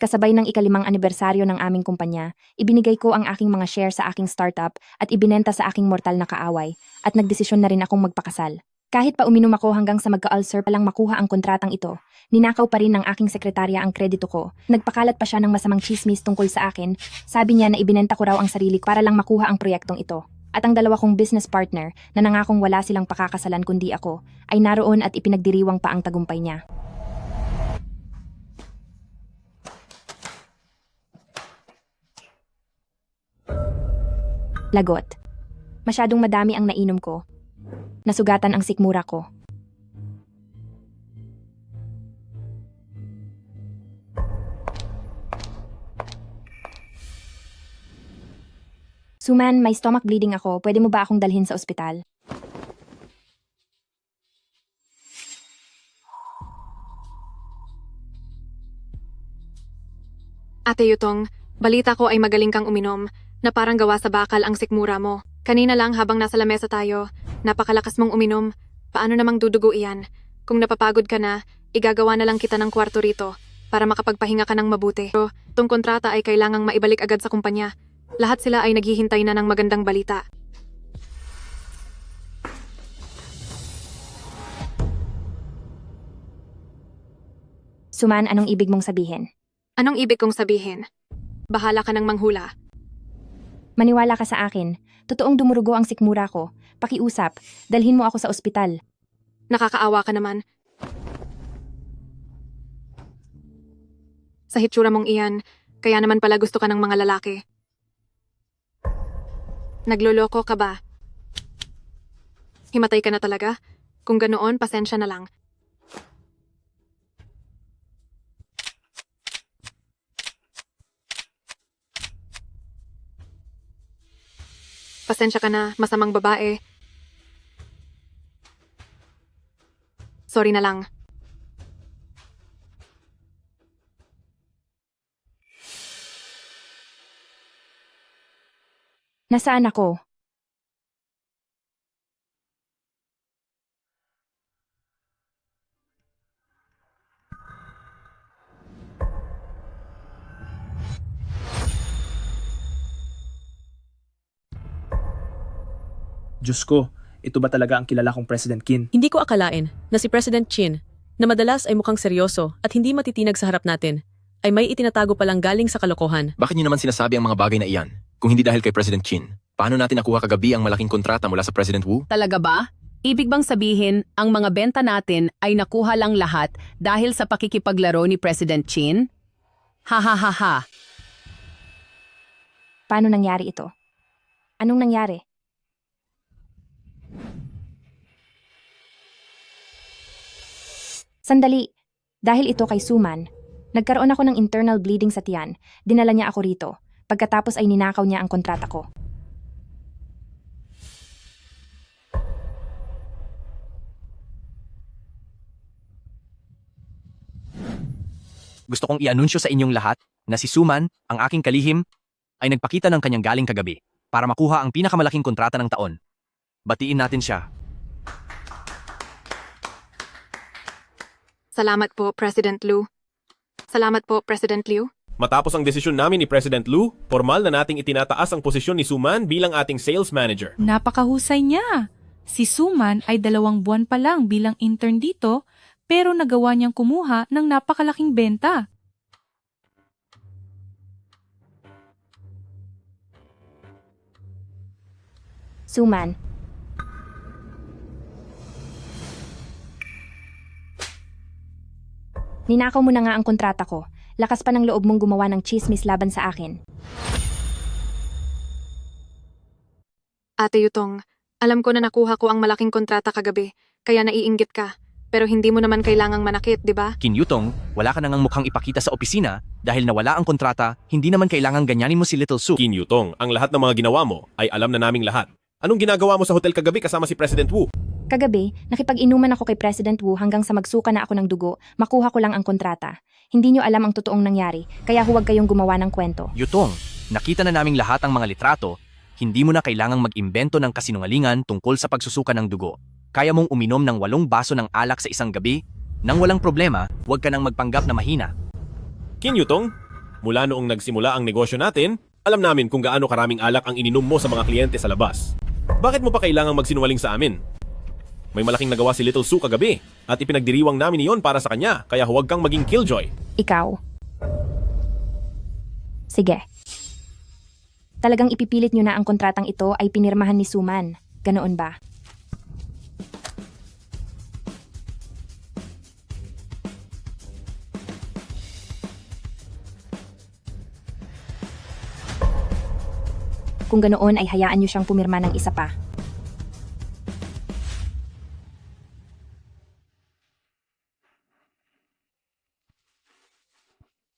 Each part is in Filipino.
Kasabay ng ikalimang anibersaryo ng aming kumpanya, ibinigay ko ang aking mga share sa aking startup at ibinenta sa aking mortal na kaaway at nagdesisyon na rin akong magpakasal. Kahit pa uminom ako hanggang sa magka-ulcer palang makuha ang kontratang ito, ninakaw pa rin ng aking sekretarya ang kredito ko. Nagpakalat pa siya ng masamang chismis tungkol sa akin. Sabi niya na ibinenta ko raw ang sarili ko para lang makuha ang proyektong ito. At ang dalawa kong business partner na nangakong wala silang pakakasalan kundi ako, ay naroon at ipinagdiriwang pa ang tagumpay niya. Lagot. Masyadong madami ang nainom ko. Nasugatan ang sikmura ko. Suman, may stomach bleeding ako. Pwede mo ba akong dalhin sa ospital? Ate Yutong, balita ko ay magaling kang uminom, na parang gawa sa bakal ang sikmura mo. Kanina lang habang nasa lamesa tayo, napakalakas mong uminom. Paano namang dudugo iyan? Kung napapagod ka na, igagawa na lang kita ng kwarto rito para makapagpahinga ka ng mabuti. Pero itong kontrata ay kailangang maibalik agad sa kumpanya. Lahat sila ay naghihintay na ng magandang balita. Suman, anong ibig mong sabihin? Anong ibig kong sabihin? Bahala ka ng manghula. Maniwala ka sa akin. Totoong dumurugo ang sikmura ko. Pakiusap, dalhin mo ako sa ospital. Nakakaawa ka naman. Sa hitsura mong iyan, kaya naman pala gusto ka ng mga lalaki. Nagloloko ka ba? Himatay ka na talaga? Kung ganoon, pasensya na lang. Pasensya ka na, masamang babae. Sorry na lang. Nasaan ako? Diyos ko, ito ba talaga ang kilala kong President Qin? Hindi ko akalain na si President Qin, na madalas ay mukhang seryoso at hindi matitinag sa harap natin, ay may itinatago palang galing sa kalokohan. Bakit niyo naman sinasabi ang mga bagay na iyan? Kung hindi dahil kay President Qin, paano natin nakuha kagabi ang malaking kontrata mula sa President Wu? Talaga ba? Ibig bang sabihin, ang mga benta natin ay nakuha lang lahat dahil sa pakikipaglaro ni President Qin? Ha ha ha ha. Paano nangyari ito? Anong nangyari? Sandali. Dahil ito kay Suman, nagkaroon ako ng internal bleeding sa tiyan. Dinala niya ako rito. Pagkatapos ay ninakaw niya ang kontrata ko. Gusto kong i-anunsyo sa inyong lahat na si Suman, ang aking kalihim, ay nagpakita ng kanyang galing kagabi para makuha ang pinakamalaking kontrata ng taon. Batiin natin siya. Salamat po, President Liu. Salamat po, President Liu. Matapos ang desisyon namin ni President Liu, formal na nating itinataas ang posisyon ni Suman bilang ating sales manager. Napakahusay niya. Si Suman ay 2 buwan pa lang bilang intern dito, pero nagawa niyang kumuha ng napakalaking benta. Suman. Ninakaw mo na nga ang kontrata ko. Lakas pa ng loob mong gumawa ng chismis laban sa akin. Ate Yutong, alam ko na nakuha ko ang malaking kontrata kagabi, kaya naiinggit ka. Pero hindi mo naman kailangang manakit, di ba? Qin Yutong, wala ka na ngang mukhang ipakita sa opisina dahil nawala ang kontrata, hindi naman kailangang ganyanin mo si Little Su. Qin Yutong, ang lahat ng mga ginawa mo ay alam na naming lahat. Anong ginagawa mo sa hotel kagabi kasama si President Wu? Kagabi, nakipag-inuman ako kay President Wu hanggang sa magsuka na ako ng dugo, makuha ko lang ang kontrata. Hindi nyo alam ang totoong nangyari, kaya huwag kayong gumawa ng kwento. Yutong, nakita na naming lahat ang mga litrato, hindi mo na kailangang mag-imbento ng kasinungalingan tungkol sa pagsusuka ng dugo. Kaya mong uminom ng 8 baso ng alak sa isang gabi? Nang walang problema, huwag ka nang magpanggap na mahina. Qin Yutong, Mula noong nagsimula ang negosyo natin, alam namin kung gaano karaming alak ang ininom mo sa mga kliyente sa labas. Bakit mo pa kailangang magsinungaling sa amin? May malaking nagawa si Little Sue kagabi at ipinagdiriwang namin iyon para sa kanya, kaya huwag kang maging killjoy. Ikaw. Sige. Talagang ipipilit nyo na ang kontratang ito ay pinirmahan ni Suman. Ganoon ba? Kung ganoon ay hayaan nyo siyang pumirma ng isa pa.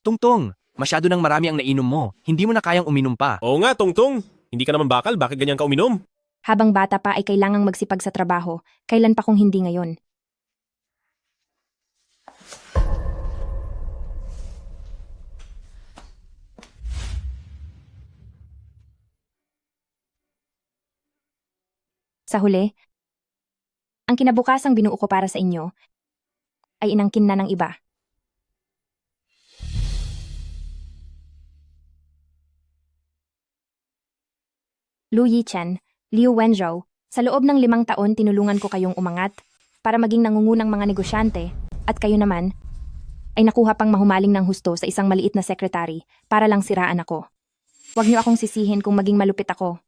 Tungtong, masyado nang marami ang nainom mo. Hindi mo na kayang uminom pa. Oo nga, Tungtong. Hindi ka naman bakal, bakit ganyan ka uminom? Habang bata pa ay kailangang magsipag sa trabaho. Kailan pa kung hindi ngayon? Sa huli, ang kinabukasang binuo ko para sa inyo ay inangkin na ng iba. Lu Yichen, Liu Wenzhou, sa loob ng 5 taon tinulungan ko kayong umangat para maging nangungunang mga negosyante at kayo naman ay nakuha pang mahumaling ng husto sa isang maliit na sekretary para lang siraan ako. Huwag niyo akong sisihin kung maging malupit ako.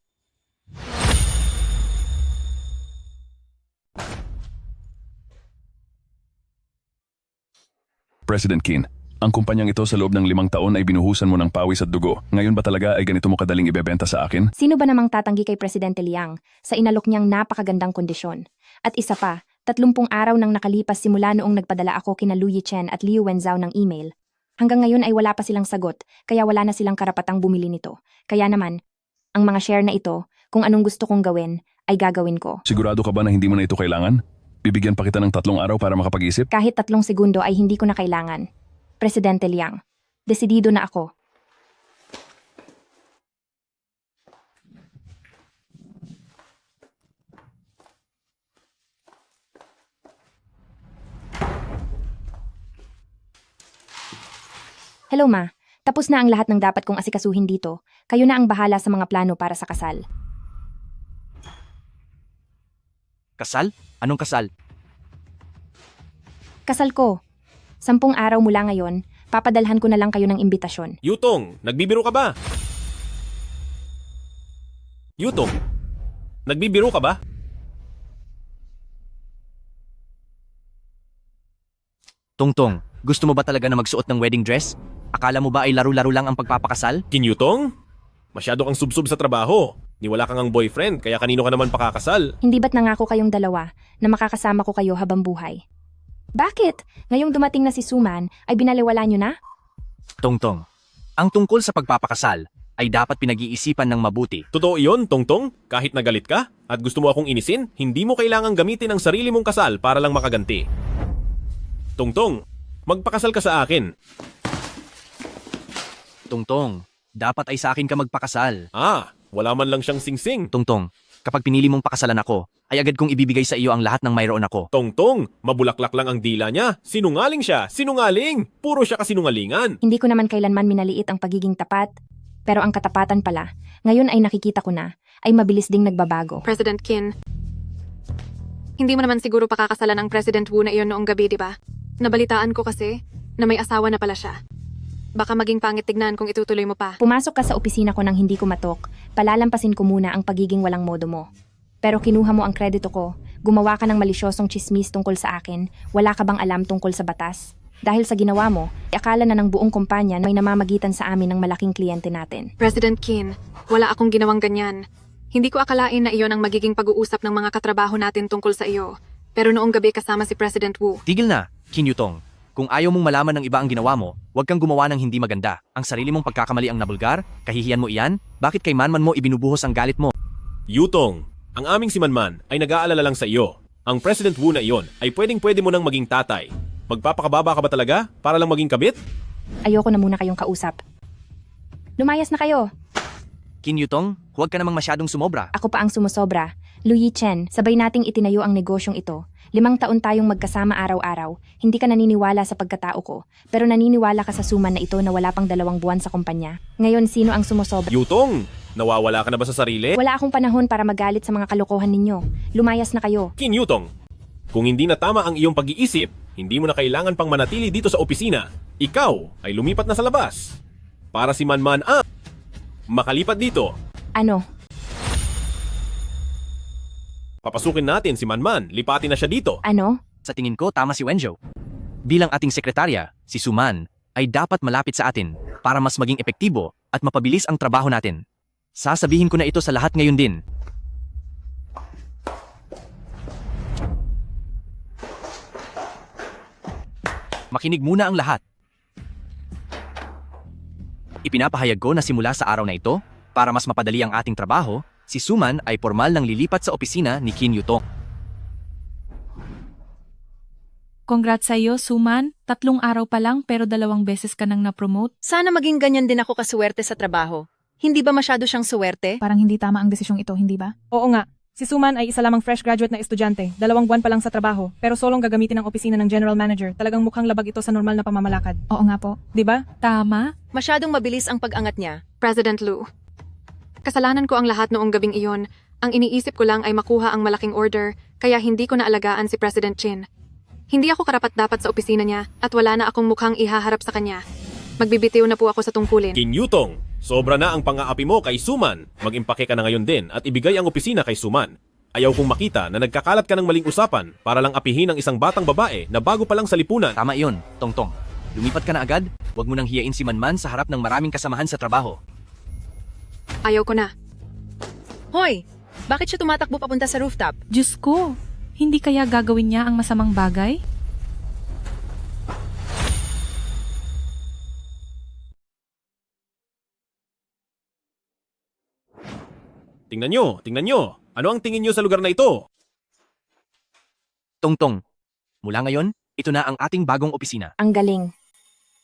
President Qin, ang kumpanyang ito sa loob ng 5 taon ay binuhusan mo ng pawis at dugo. Ngayon ba talaga ay ganito mo kadaling ibebenta sa akin? Sino ba namang tatanggi kay Presidente Liang sa inalok niyang napakagandang kondisyon? At isa pa, 30 araw nang nakalipas simula noong nagpadala ako kina Lu Yichen at Liu Wenzhou ng email. Hanggang ngayon ay wala pa silang sagot, kaya wala na silang karapatang bumili nito. Kaya naman, ang mga share na ito, kung anong gusto kong gawin, ay gagawin ko. Sigurado ka ba na hindi mo na ito kailangan? Bibigyan pa kita ng 3 araw para makapag-isip? Kahit 3 segundo ay hindi ko na kailangan. Presidente Liang, desidido na ako. Hello ma, tapos na ang lahat ng dapat kong asikasuhin dito. Kayo na ang bahala sa mga plano para sa kasal. Kasal? Anong kasal? Kasal ko. 10 araw mula ngayon, papadalhan ko na lang kayo ng imbitasyon. Yutong, nagbibiro ka ba? Yutong, nagbibiro ka ba? Tungtong, gusto mo ba talaga na magsuot ng wedding dress? Akala mo ba ay laro-laro lang ang pagpapakasal? Kinyutong? Masyado kang subsub sa trabaho. Ni wala kang ang boyfriend, kaya kanino ka naman pakakasal? Hindi ba't nangako kayong dalawa na makakasama ko kayo habang buhay? Bakit? Ngayong dumating na si Suman, ay binaliwala nyo na? Tungtong, ang tungkol sa pagpapakasal ay dapat pinag-iisipan ng mabuti. Totoo iyon, Tongtong? Kahit nagalit ka at gusto mo akong inisin, hindi mo kailangang gamitin ang sarili mong kasal para lang makaganti. Tongtong, magpakasal ka sa akin. Tungtong, dapat ay sa akin ka magpakasal. Wala man lang siyang singsing. Tungtong, kapag pinili mong pakasalan ako, ay agad kong ibibigay sa iyo ang lahat ng mayroon ako. Tongtong, mabulaklak lang ang dila niya. Sinungaling siya, sinungaling. Puro siya kasinungalingan. Hindi ko naman kailanman minaliit ang pagiging tapat. Pero ang katapatan pala, ngayon ay nakikita ko na, ay mabilis ding nagbabago. President Qin, hindi mo naman siguro pakakasalan ang President Wu na iyon noong gabi, di ba? Nabalitaan ko kasi na may asawa na pala siya. Baka maging pangit tignan kung itutuloy mo pa. Pumasok ka sa opisina ko nang hindi ko matok, palalampasin ko muna ang pagiging walang modo mo. Pero kinuha mo ang kredito ko, gumawa ka ng malisyosong chismis tungkol sa akin, wala ka bang alam tungkol sa batas? Dahil sa ginawa mo, akala na ng buong kumpanya na may namamagitan sa amin ng malaking kliyente natin. President Qin, wala akong ginawang ganyan. Hindi ko akalain na iyon ang magiging pag-uusap ng mga katrabaho natin tungkol sa iyo. Pero noong gabi kasama si President Wu. Tigil na, Qin Yutong. Kung ayaw mong malaman ng iba ang ginawa mo, huwag kang gumawa ng hindi maganda. Ang sarili mong pagkakamali ang nabulgar, kahihiyan mo iyan, bakit kay Manman mo ibinubuhos ang galit mo? Yutong, ang aming si Manman ay nag-aalala lang sa iyo. Ang President Wu na iyon ay pwedeng-pwede mo nang maging tatay. Magpapakababa ka ba talaga para lang maging kabit? Ayoko na muna kayong kausap. Lumayas na kayo. Qin Yutong, huwag ka namang masyadong sumobra. Ako pa ang sumusobra. Lu Yichen, sabay nating itinayo ang negosyong ito. 5 taon tayong magkasama araw-araw. Hindi ka naniniwala sa pagkatao ko, pero naniniwala ka sa suman na ito na wala pang 2 buwan sa kumpanya. Ngayon, sino ang sumusobra? Yutong, nawawala ka na ba sa sarili? Wala akong panahon para magalit sa mga kalokohan ninyo. Lumayas na kayo. Kin Yutong, kung hindi na tama ang iyong pag-iisip, hindi mo na kailangan pang manatili dito sa opisina. Ikaw ay lumipat na sa labas. Para si Manman ang makalipat dito. Ano? Papasukin natin si Manman, lipatin na siya dito. Ano? Sa tingin ko, tama si Wenjo. Bilang ating sekretarya, si Suman ay dapat malapit sa atin para mas maging epektibo at mapabilis ang trabaho natin. Sasabihin ko na ito sa lahat ngayon din. Makinig muna ang lahat. Ipinapahayag ko na simula sa araw na ito, para mas mapadali ang ating trabaho, si Suman ay formal nang lilipat sa opisina ni Kin Yutong. Congrats sa'yo, Suman. 3 araw pa lang pero 2 beses ka nang na-promote. Sana maging ganyan din ako kaswerte sa trabaho. Hindi ba masyado siyang suwerte? Parang hindi tama ang desisyong ito, hindi ba? Oo nga. Si Suman ay isa lamang fresh graduate na estudyante, 2 buwan pa lang sa trabaho, pero solong gagamitin ang opisina ng general manager. Talagang mukhang labag ito sa normal na pamamalakad. Oo nga po. Di ba? Tama? Masyadong mabilis ang pag-angat niya. President Lu. Kasalanan ko ang lahat noong gabing iyon. Ang iniisip ko lang ay makuha ang malaking order, kaya hindi ko naalagaan si President Chin. Hindi ako karapat-dapat sa opisina niya at wala na akong mukhang ihaharap sa kanya. Magbibitiw na po ako sa tungkulin. Kin Yutong, sobra na ang pang-aapi mo kay Suman. Mag-impake ka na ngayon din at ibigay ang opisina kay Suman. Ayaw kong makita na nagkakalat ka ng maling usapan para lang apihin ang isang batang babae na bago pa lang sa lipunan. Tama iyon, Tongtong. Lumipat ka na agad, huwag mo nang hiyain si Manman sa harap ng maraming kasamahan sa trabaho. Ayaw ko na. Hoy! Bakit siya tumatakbo papunta sa rooftop? Diyos ko, hindi kaya gagawin niya ang masamang bagay? Tingnan nyo. Ano ang tingin nyo sa lugar na ito? Tongtong, mula ngayon, ito na ang ating bagong opisina. Ang galing.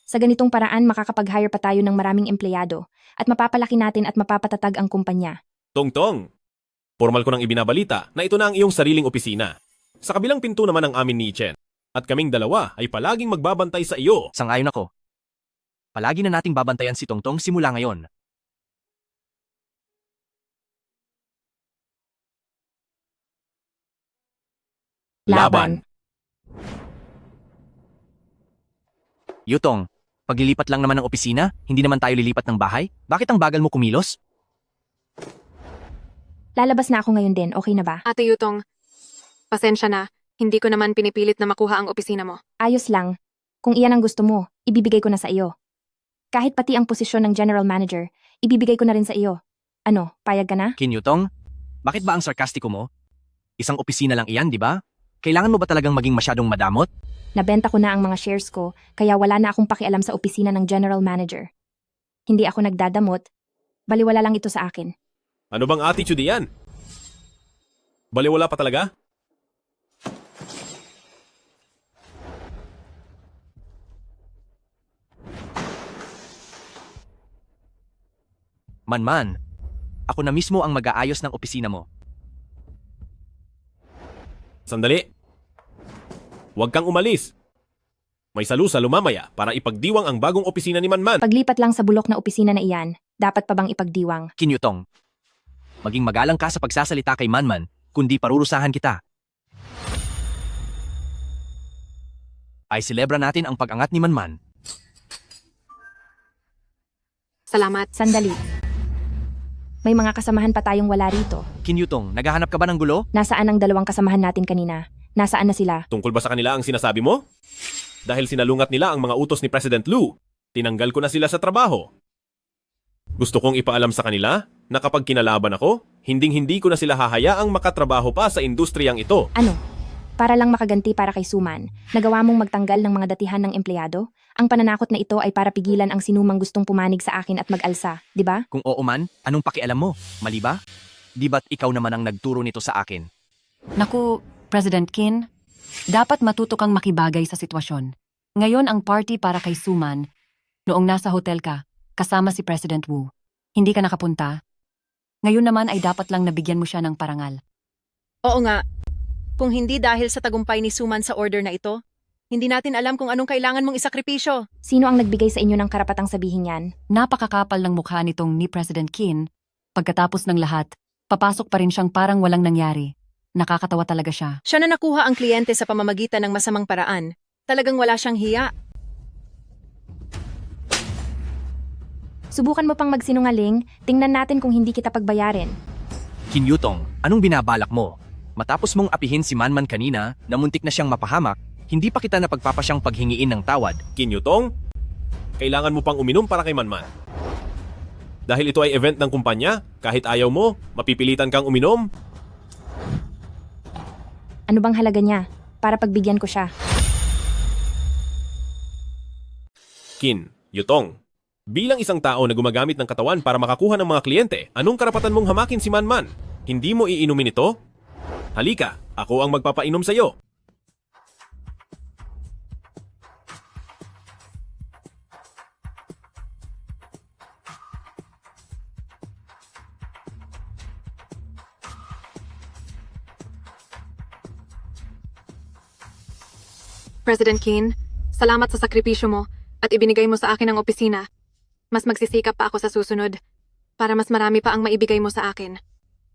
Sa ganitong paraan, makakapag-hire pa tayo ng maraming empleyado at mapapalaki natin at mapapatatag ang kumpanya. Tongtong, formal ko nang ibinabalita na ito na ang iyong sariling opisina. Sa kabilang pinto naman ang amin ni Chen. At kaming dalawa ay palaging magbabantay sa iyo. Sangayon ako. Palagi na nating babantayan si Tongtong simula ngayon. Laban. Yutong, paglilipat lang naman ng opisina, hindi naman tayo lilipat ng bahay? Bakit ang bagal mo kumilos? Lalabas na ako ngayon din, okay na ba? Ate Yutong, pasensya na. Hindi ko naman pinipilit na makuha ang opisina mo. Ayos lang. Kung iyan ang gusto mo, ibibigay ko na sa iyo. Kahit pati ang posisyon ng general manager, ibibigay ko na rin sa iyo. Ano, payag ka na? Kin Yutong, bakit ba ang sarkastiko mo? Isang opisina lang iyan, di ba? Kailangan mo ba talagang maging masyadong madamot? Nabenta ko na ang mga shares ko, kaya wala na akong pakialam sa opisina ng general manager. Hindi ako nagdadamot. Baliwala lang ito sa akin. Ano bang attitude yan? Baliwala pa talaga? Manman, ako na mismo ang mag-aayos ng opisina mo. Sandali. Huwag kang umalis. May salusa lumamaya para ipagdiwang ang bagong opisina ni Manman. Paglipat lang sa bulok na opisina na iyan, dapat pa bang ipagdiwang? Kin Yutong, maging magalang ka sa pagsasalita kay Manman, kundi parurusahan kita. Ay selebra natin ang pag-angat ni Manman. Salamat. Sandali. May mga kasamahan pa tayong wala rito. Kin Yutong, naghahanap ka ba ng gulo? Nasaan ang 2 kasamahan natin kanina? Nasaan na sila? Tungkol ba sa kanila ang sinasabi mo? Dahil sinalungat nila ang mga utos ni President Lu, tinanggal ko na sila sa trabaho. Gusto kong ipaalam sa kanila na kapag kinalaban ako, hinding-hindi ko na sila hahayaang makatrabaho pa sa industriyang ito. Ano? Para lang makaganti para kay Suman, nagawa mong magtanggal ng mga datihan ng empleyado? Ang pananakot na ito ay para pigilan ang sinumang gustong pumanig sa akin at mag-alsa, di ba? Kung oo man, anong pakialam mo? Mali ba? Di ba't ikaw naman ang nagturo nito sa akin? Naku, President Kin, dapat matuto kang makibagay sa sitwasyon. Ngayon ang party para kay Suman. Noong nasa hotel ka, kasama si President Wu. Hindi ka nakapunta. Ngayon naman ay dapat lang nabigyan mo siya ng parangal. Oo nga. Kung hindi dahil sa tagumpay ni Suman sa order na ito, hindi natin alam kung anong kailangan mong isakripisyo. Sino ang nagbigay sa inyo ng karapatang sabihin yan? Napakakapal ng mukha nitong ni President Kim. Pagkatapos ng lahat, papasok pa rin siyang parang walang nangyari. Nakakatawa talaga siya. Siya na nakuha ang kliyente sa pamamagitan ng masamang paraan. Talagang wala siyang hiya. Subukan mo pang magsinungaling, tingnan natin kung hindi kita pagbayarin. Kim Yutong, anong binabalak mo? Matapos mong apihin si Manman kanina na muntik na siyang mapahamak, hindi pa kita napagpapasyang paghingiin ng tawad. Kim Yutong, kailangan mo pang uminom para kay Manman. Dahil ito ay event ng kumpanya, kahit ayaw mo, mapipilitan kang uminom. Ano bang halaga niya? Para pagbigyan ko siya. Kim Yutong, bilang isang tao na gumagamit ng katawan para makakuha ng mga kliyente, anong karapatan mong hamakin si Manman? Hindi mo iinumin ito? Halika, ako ang magpapainom sa iyo. President Kim, salamat sa sakripisyo mo at ibinigay mo sa akin ang opisina. Mas magsisikap pa ako sa susunod para mas marami pa ang maibigay mo sa akin.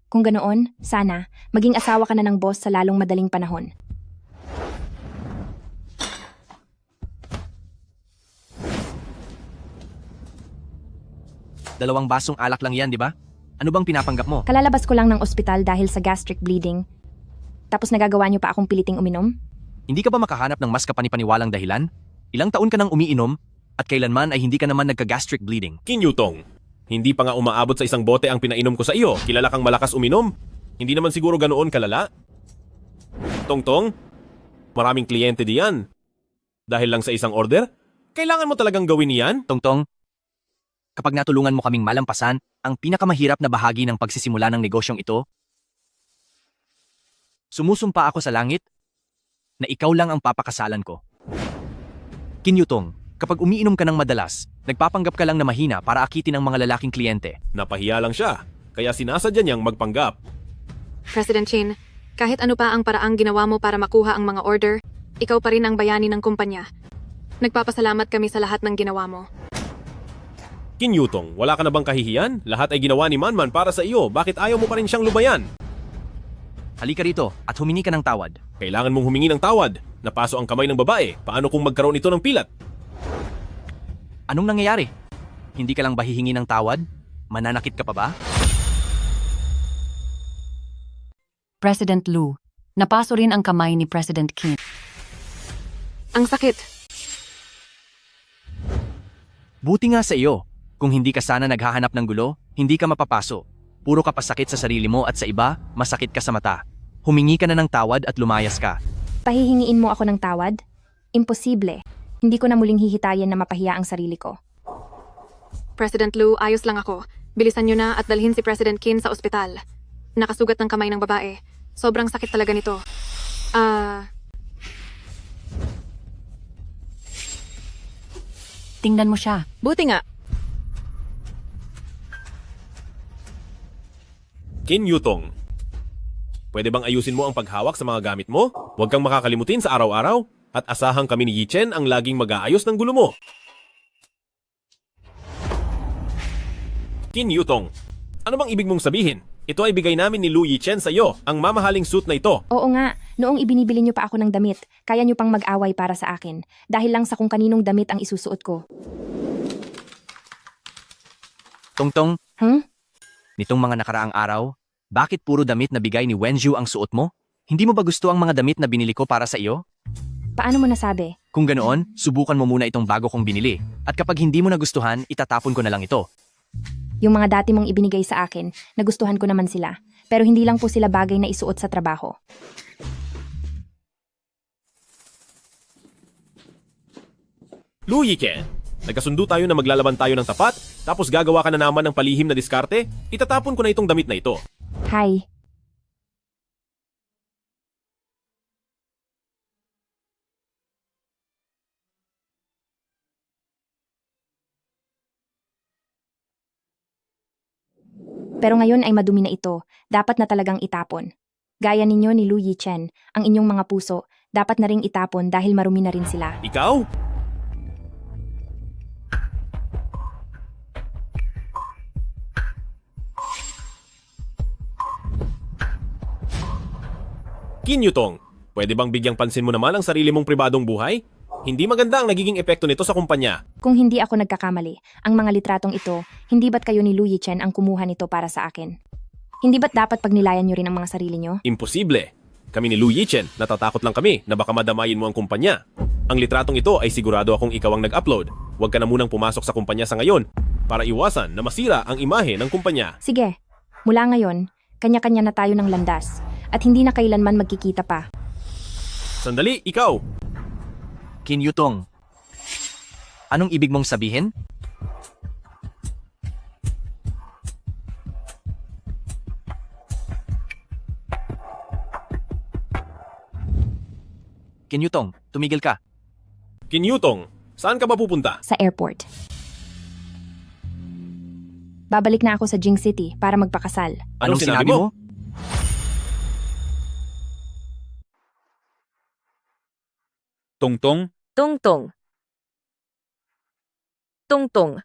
Kung ganoon, sana, maging asawa ka na ng boss sa lalong madaling panahon. Dalawang basong alak lang yan, di ba? Ano bang pinapanggap mo? Kalalabas ko lang ng ospital dahil sa gastric bleeding. Tapos nagagawa niyo pa akong piliting uminom? Hindi ka ba makahanap ng mas kapanipaniwalang dahilan? Ilang taon ka nang umiinom at kailanman ay hindi ka naman nagka-gastric bleeding. Kim Yutong, hindi pa nga umaabot sa isang bote ang pinainom ko sa iyo. Kilala kang malakas uminom. Hindi naman siguro ganoon kalala. Tongtong, maraming kliyente diyan. Dahil lang sa isang order, kailangan mo talagang gawin iyan? Tongtong, kapag natulungan mo kaming malampasan ang pinakamahirap na bahagi ng pagsisimula ng negosyong ito, sumusumpa ako sa langit na ikaw lang ang papakasalan ko. Kim Yutong, kapag umiinom ka ng madalas, nagpapanggap ka lang na mahina para akitin ang mga lalaking kliyente. Napahiya lang siya, kaya sinasadya niyang magpanggap. President Chin, kahit ano pa ang paraang ginawa mo para makuha ang mga order, ikaw pa rin ang bayani ng kumpanya. Nagpapasalamat kami sa lahat ng ginawa mo. Kim Yutong, wala ka na bang kahihiyan? Lahat ay ginawa ni Manman para sa iyo. Bakit ayaw mo pa rin siyang lubayan? Halika rito at humingi ka ng tawad. Kailangan mong humingi ng tawad. Napaso ang kamay ng babae. Paano kung magkaroon ito ng pilat? Anong nangyayari? Hindi ka lang ba hihingi ng tawad? Mananakit ka pa ba? President Lu, napaso rin ang kamay ni President Kim. Ang sakit. Buti nga sa iyo. Kung hindi ka sana naghahanap ng gulo, hindi ka mapapaso. Puro ka pasakit sa sarili mo at sa iba, masakit ka sa mata. Humingi ka na ng tawad at lumayas ka. Pahihingiin mo ako ng tawad? Imposible. Hindi ko na muling hihitayin na mapahiya ang sarili ko. President Lu, ayos lang ako. Bilisan niyo na at dalhin si President Kim sa ospital. Nakasugat ng kamay ng babae. Sobrang sakit talaga nito. Tingnan mo siya. Buti nga. Kim Yutong, pwede bang ayusin mo ang paghawak sa mga gamit mo? Huwag kang makakalimutin sa araw-araw at asahang kami ni Yi Chen ang laging mag-aayos ng gulo mo. Kim Yutong, ano bang ibig mong sabihin? Ito ay bigay namin ni Lu Yi Chen sa iyo, ang mamahaling suit na ito. Oo nga, noong ibinibili niyo pa ako ng damit, kaya niyo pang mag-away para sa akin. Dahil lang sa kung kaninong damit ang isusuot ko. Tongtong, Nitong mga nakaraang araw, bakit puro damit na bigay ni Wenju ang suot mo? Hindi mo ba gusto ang mga damit na binili ko para sa iyo? Paano mo nasabi? Kung ganoon, subukan mo muna itong bago kong binili. At kapag hindi mo nagustuhan, itatapon ko na lang ito. Yung mga dati mong ibinigay sa akin, nagustuhan ko naman sila. Pero hindi lang po sila bagay na isuot sa trabaho. Lu Yi Chen, nagkasundo tayo na maglalaban tayo ng tapat, tapos gagawa ka na naman ng palihim na diskarte, itatapon ko na itong damit na ito. Hi. Pero ngayon ay madumi na ito. Dapat na talagang itapon. Gaya ninyo ni Lu Yichen, ang inyong mga puso, dapat na ring itapon dahil marumi na rin sila. Ikaw? Qin Yutong, pwede bang bigyang pansin mo naman ang sarili mong pribadong buhay? Hindi maganda ang nagiging epekto nito sa kumpanya. Kung hindi ako nagkakamali, ang mga litratong ito, hindi ba't kayo ni Lu Yichen ang kumuha nito para sa akin? Hindi ba't dapat pagnilayan nyo rin ang mga sarili nyo? Imposible. Kami ni Lu Yichen, natatakot lang kami na baka madamayin mo ang kumpanya. Ang litratong ito ay sigurado akong ikaw ang nag-upload. Huwag ka na munang pumasok sa kumpanya sa ngayon para iwasan na masira ang imahe ng kumpanya. Sige, mula ngayon, kanya-kanya na tayo ng landas at hindi na kailanman magkikita pa. Sandali, ikaw! Qin Yutong, anong ibig mong sabihin? Qin Yutong, tumigil ka. Qin Yutong, saan ka ba pupunta? Sa airport. Babalik na ako sa Jing City para magpakasal. Anong sinabi mo? Tungtong, Tungtong. Tungtong.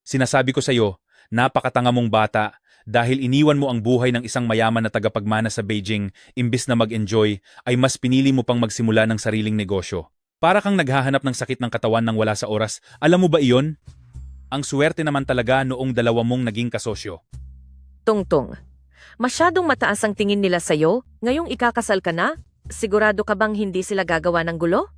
sinasabi ko sa'yo, napakatanga mong bata dahil iniwan mo ang buhay ng isang mayaman na tagapagmana sa Beijing imbis na mag-enjoy ay mas pinili mo pang magsimula ng sariling negosyo. Para kang naghahanap ng sakit ng katawan nang wala sa oras. Alam mo ba iyon? Ang swerte naman talaga noong dalawa mong naging kasosyo. Tungtong. Masyadong mataas ang tingin nila sa'yo? Ngayong ikakasal ka na? Sigurado ka bang hindi sila gagawa ng gulo?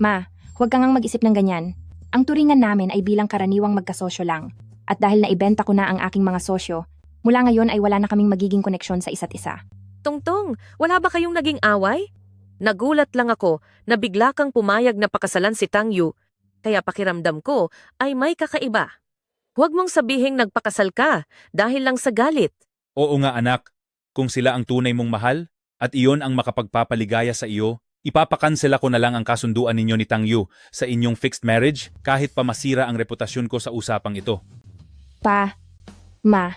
Ma, huwag kang mag-isip ng ganyan. Ang turingan namin ay bilang karaniwang magkasosyo lang. At dahil naibenta ko na ang aking mga sosyo, mula ngayon ay wala na kaming magiging koneksyon sa isa't isa. Tungtong, wala ba kayong naging away? Nagulat lang ako na bigla kang pumayag na pakasalan si Tang Yu, kaya pakiramdam ko ay may kakaiba. Huwag mong sabihing nagpakasal ka dahil lang sa galit. Oo nga anak, kung sila ang tunay mong mahal at iyon ang makapagpapaligaya sa iyo, ipapakansela ko na lang ang kasunduan ninyo ni Tang Yu sa inyong fixed marriage kahit pa masira ang reputasyon ko sa usapang ito. Ma,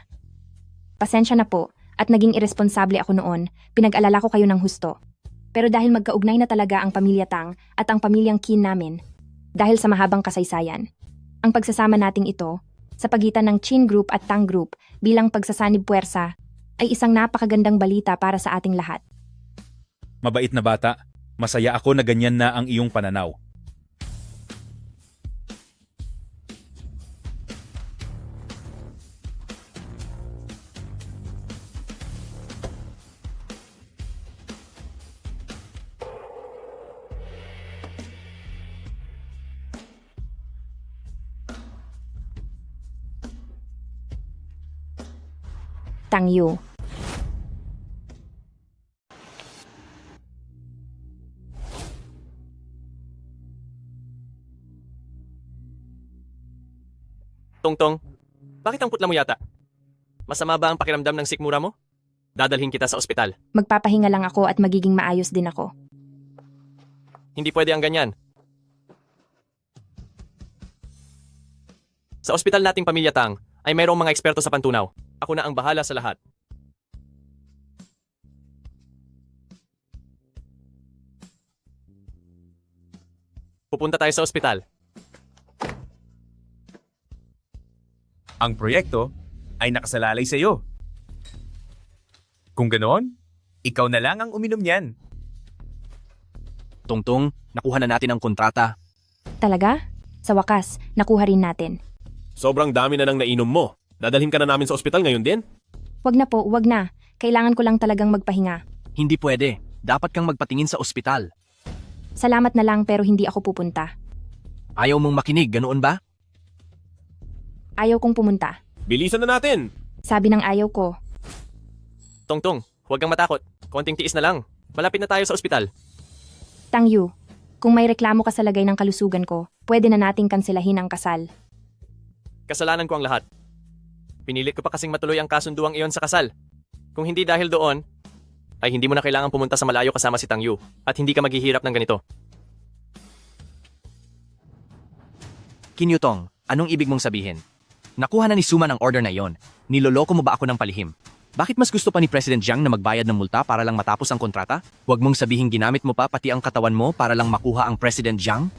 pasensya na po at naging iresponsable ako noon, pinag-alala ko kayo ng husto. Pero dahil magkaugnay na talaga ang pamilya Tang at ang pamilyang Qin namin, dahil sa mahabang kasaysayan, ang pagsasama nating ito, sa pagitan ng Qin Group at Tang Group bilang pagsasanib puwersa, ay isang napakagandang balita para sa ating lahat. Mabait na bata, masaya ako na ganyan na ang iyong pananaw. Tang Yu. Tungtong, bakit ang putla mo yata? Masama ba ang pakiramdam ng sikmura mo? Dadalhin kita sa ospital. Magpapahinga lang ako at magiging maayos din ako. Hindi pwede ang ganyan. Sa ospital nating pamilya Tang ay mayroong mga eksperto sa pantunaw. Ako na ang bahala sa lahat. Pupunta tayo sa ospital. Ang proyekto ay nakasalalay sa iyo. Kung ganoon, ikaw na lang ang uminom niyan. Tungtong, nakuha na natin ang kontrata. Talaga? Sa wakas, nakuha rin natin. Sobrang dami na nang nainom mo. Dadalhin ka na namin sa ospital ngayon din? Wag na po, wag na. Kailangan ko lang talagang magpahinga. Hindi pwede. Dapat kang magpatingin sa ospital. Salamat na lang pero hindi ako pupunta. Ayaw mong makinig, ganoon ba? Ayaw kong pumunta. Bilisan na natin! Sabi ng ayaw ko. Tongtong, huwag kang matakot. Konting tiis na lang. Malapit na tayo sa ospital. Tang Yu, kung may reklamo ka sa lagay ng kalusugan ko, pwede na nating kanselahin ang kasal. Kasalanan ko ang lahat. Pinilit ko pa kasing matuloy ang kasunduang iyon sa kasal. Kung hindi dahil doon, ay hindi mo na kailangang pumunta sa malayo kasama si Tang Yu at hindi ka maghihirap ng ganito. Qin Yutong, anong ibig mong sabihin? Nakuha na ni Suman ang order na iyon. Niloloko mo ba ako ng palihim? Bakit mas gusto pa ni President Jiang na magbayad ng multa para lang matapos ang kontrata? Huwag mong sabihin ginamit mo pa pati ang katawan mo para lang makuha ang President Jiang?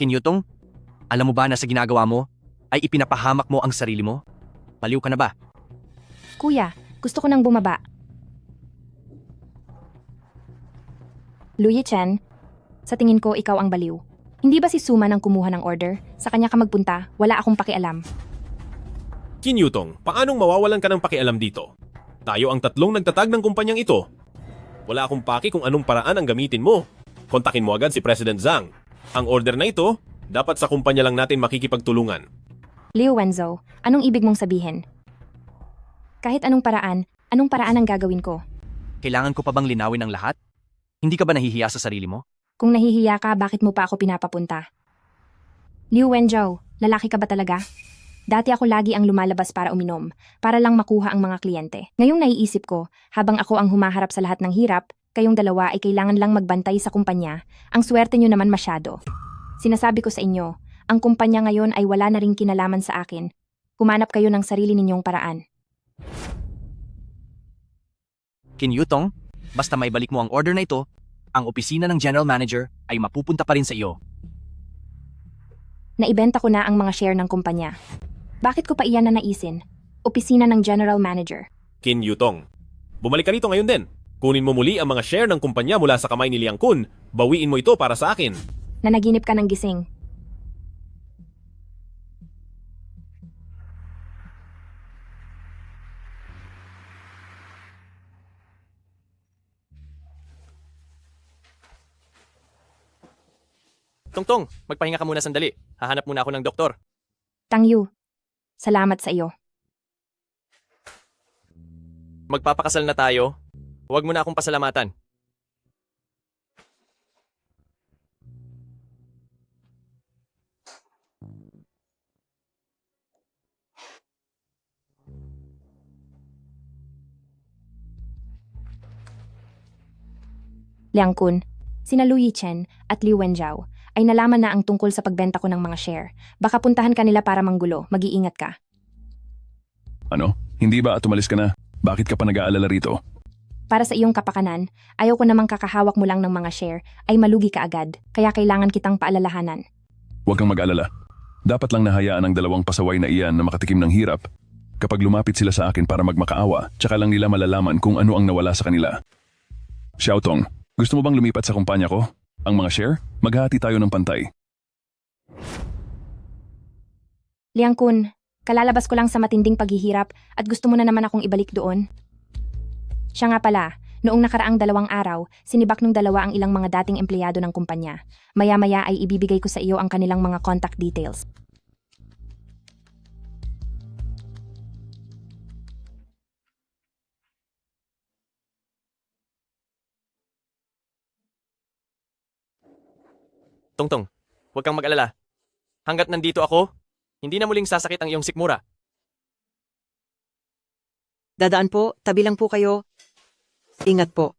Kinyutong, alam mo ba na sa ginagawa mo ay ipinapahamak mo ang sarili mo? Baliw ka na ba? Kuya, gusto ko nang bumaba. Luyi Chen, sa tingin ko ikaw ang baliw. Hindi ba si Suman ang kumuha ng order? Sa kanya ka magpunta, wala akong pakialam. Qin Yutong, paanong mawawalan ka ng pakialam dito? Tayo ang tatlong nagtatag ng kumpanyang ito. Wala akong paki kung anong paraan ang gamitin mo. Kontakin mo agad si President Zhang. Ang order na ito, dapat sa kumpanya lang natin makikipagtulungan. Liu Wenzo, anong ibig mong sabihin? Kahit anong paraan ang gagawin ko? Kailangan ko pa bang linawin ang lahat? Hindi ka ba nahihiya sa sarili mo? Kung nahihiya ka, bakit mo pa ako pinapapunta? Liu Wenzhou, lalaki ka ba talaga? Dati ako lagi ang lumalabas para uminom, para lang makuha ang mga kliyente. Ngayong naiisip ko, habang ako ang humaharap sa lahat ng hirap, kayong dalawa ay kailangan lang magbantay sa kumpanya. Ang swerte nyo naman masyado. Sinasabi ko sa inyo, ang kumpanya ngayon ay wala na ring kinalaman sa akin. Humanap kayo ng sarili ninyong paraan. Kinyutong, basta may balik mo ang order na ito, ang opisina ng General Manager ay mapupunta pa rin sa iyo. Naibenta ko na ang mga share ng kumpanya. Bakit ko pa iyan na naisin? Opisina ng General Manager. Qin Yutong, bumalik ka rito ngayon din. Kunin mo muli ang mga share ng kumpanya mula sa kamay ni Liang Kun. Bawiin mo ito para sa akin. Nanaginip ka ng gising. Tongtong, magpahinga ka muna sandali. Hahanap muna ako ng doktor. Tang Yu, salamat sa iyo. Magpapakasal na tayo. Huwag mo na akong pasalamatan. Liang Kun, sina Luyi Chen at Liu Wenzhou ay nalaman na ang tungkol sa pagbenta ko ng mga share. Baka puntahan ka nila para manggulo. Mag-iingat ka. Ano? Hindi ba at umalis ka na? Bakit ka pa nag-aalala rito? Para sa iyong kapakanan, ayaw ko namang kakahawak mo lang ng mga share ay malugi ka agad. Kaya kailangan kitang paalalahanan. Huwag kang mag-alala. Dapat lang nahayaan ang dalawang pasaway na iyan na makatikim ng hirap. Kapag lumapit sila sa akin para magmakaawa, tsaka lang nila malalaman kung ano ang nawala sa kanila. Xiaotong, gusto mo bang lumipat sa kumpanya ko? Ang mga share? Maghahati tayo ng pantay. Liang Kun, kalalabas ko lang sa matinding paghihirap at gusto mo na naman akong ibalik doon. Siya nga pala, noong nakaraang 2 araw, sinibak ng dalawa ang ilang mga dating empleyado ng kumpanya. Maya-maya ay ibibigay ko sa iyo ang kanilang mga contact details. Tongtong, huwag kang mag-alala. Hanggat nandito ako, hindi na muling sasakit ang iyong sikmura. Dadaan po, tabi lang po kayo. Ingat po.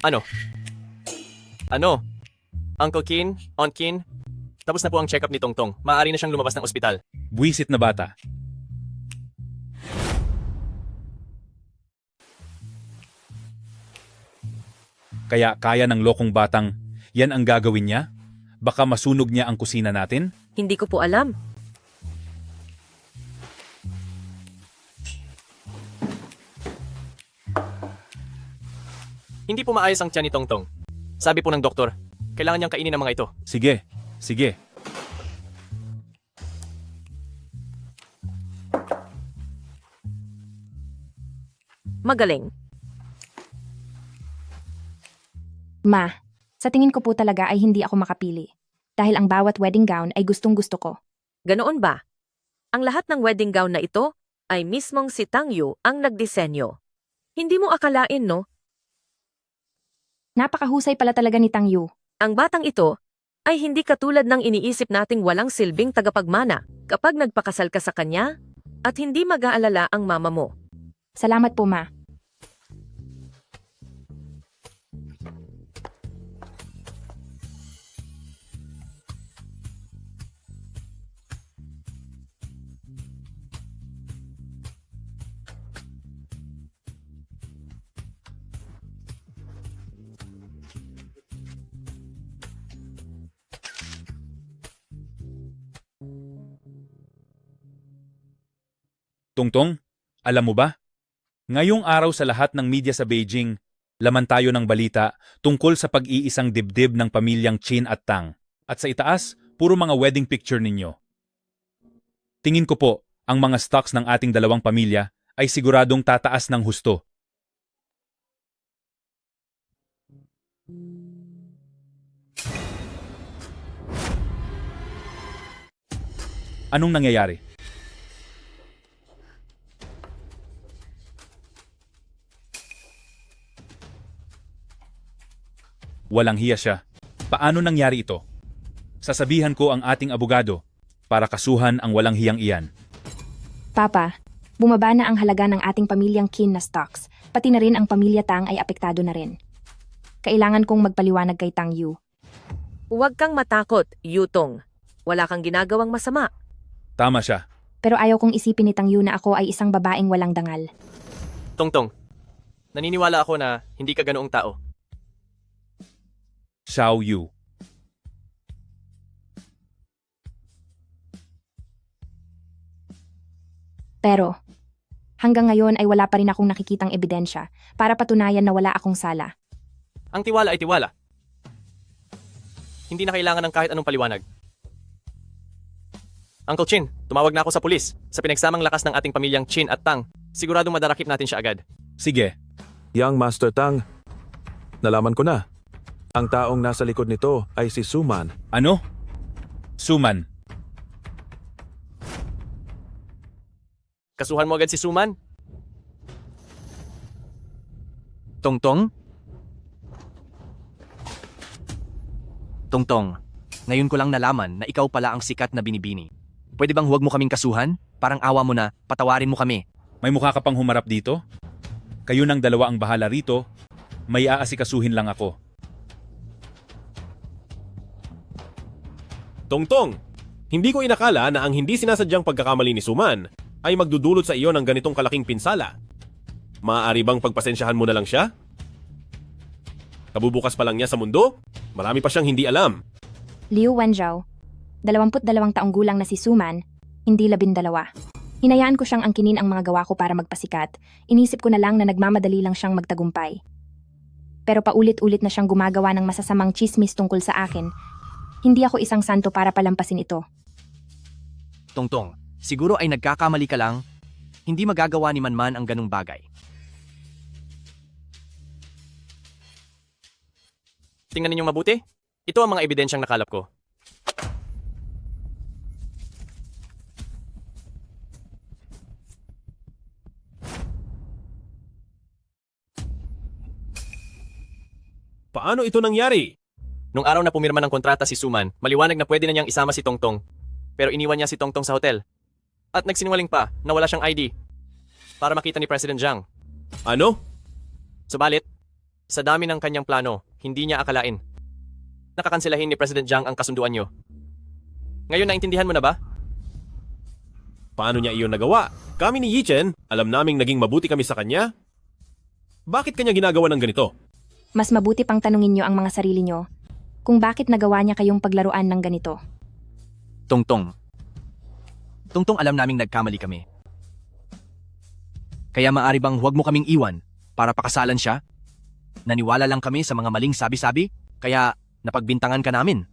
Ano? Ano? Uncle Qin? Aunt Qin? Tapos na po ang check-up ni Tongtong. Maaari na siyang lumabas ng ospital. Buwisit na bata. Kaya kaya ng lokong batang, yan ang gagawin niya? Baka masunog niya ang kusina natin? Hindi ko po alam. Hindi po maayos ang tiyan ni Tongtong. Sabi po ng doktor, kailangan niyang kainin ang mga ito. Sige, sige. Magaling. Ma, sa tingin ko po talaga ay hindi ako makapili. Dahil ang bawat wedding gown ay gustong-gusto ko. Ganoon ba? Ang lahat ng wedding gown na ito ay mismong si Tang Yu ang nagdisenyo. Hindi mo akalain, no? Napakahusay pala talaga ni Tang Yu. Ang batang ito ay hindi katulad ng iniisip nating walang silbing tagapagmana kapag nagpakasal ka sa kanya at hindi mag-aalala ang mama mo. Salamat po, ma. Tungtong, alam mo ba? Ngayong araw sa lahat ng media sa Beijing, laman tayo ng balita tungkol sa pag-iisang dibdib ng pamilyang Qin at Tang. At sa itaas, puro mga wedding picture ninyo. Tingin ko po, ang mga stocks ng ating dalawang pamilya ay siguradong tataas ng husto. Anong nangyayari? Walang hiya siya. Paano nangyari ito? Sasabihan ko ang ating abogado para kasuhan ang walang hiyang iyan. Papa, bumaba na ang halaga ng ating pamilyang Qin na stocks. Pati na rin ang pamilya Tang ay apektado na rin. Kailangan kong magpaliwanag kay Tang Yu. Huwag kang matakot, Yutong. Wala kang ginagawang masama. Tama siya. Pero ayaw kong isipin ni Tang Yu na ako ay isang babaeng walang dangal. Tongtong, naniniwala ako na hindi ka ganoong tao. Xiao Yu. Pero, hanggang ngayon ay wala pa rin akong nakikitang ebidensya para patunayan na wala akong sala. Ang tiwala ay tiwala. Hindi na kailangan ng kahit anong paliwanag. Uncle Chin, tumawag na ako sa pulis. Sa pinagsamang lakas ng ating pamilyang Chin at Tang, siguradong madarakip natin siya agad. Sige. Yang Master Tang, nalaman ko na. Ang taong nasa likod nito ay si Suman. Ano? Suman. Kasuhan mo agad si Suman? Tongtong? Tongtong, ngayon ko lang nalaman na ikaw pala ang sikat na binibini. Pwede bang huwag mo kaming kasuhan? Parang awa mo na, patawarin mo kami. May mukha ka pang humarap dito? Kayo ng dalawa ang bahala rito. May aasikasuhin lang ako. Tongtong, hindi ko inakala na ang hindi sinasadyang pagkakamali ni Suman ay magdudulot sa iyo ng ganitong kalaking pinsala. Maaari bang pagpasensyahan mo na lang siya? Kabubukas pa lang niya sa mundo? Marami pa siyang hindi alam. Liu Wenjiao, 22 taong gulang na si Suman, hindi 12. Hinayaan ko siyang angkinin ang mga gawa ko para magpasikat. Inisip ko na lang na nagmamadali lang siyang magtagumpay. Pero paulit-ulit na siyang gumagawa ng masasamang chismis tungkol sa akin. Hindi ako isang santo para palampasin ito. Tongtong, siguro ay nagkakamali ka lang. Hindi magagawa ni Manman ang ganung bagay. Tingnan ninyong mabuti. Ito ang mga ebidensyang nakalap ko. Paano ito nangyari? Nung araw na pumirma ng kontrata si Suman, maliwanag na pwede na niyang isama si Tongtong. Pero iniwan niya si Tongtong sa hotel. At nagsinungaling pa na wala siyang ID para makita ni President Zhang. Ano? Subalit, sa dami ng kanyang plano, hindi niya akalain. Nakakanselahin ni President Zhang ang kasunduan niyo. Ngayon naintindihan mo na ba? Paano niya iyon nagawa? Kami ni Yichen, alam naming naging mabuti kami sa kanya. Bakit kanya ginagawa ng ganito? Mas mabuti pang tanungin niyo ang mga sarili niyo kung bakit nagawa niya kayong paglaruan ng ganito. Tongtong, alam naming nagkamali kami. Kaya maaari bang huwag mo kaming iwan para pakasalan siya? Naniwala lang kami sa mga maling sabi-sabi, kaya napagbintangan ka namin.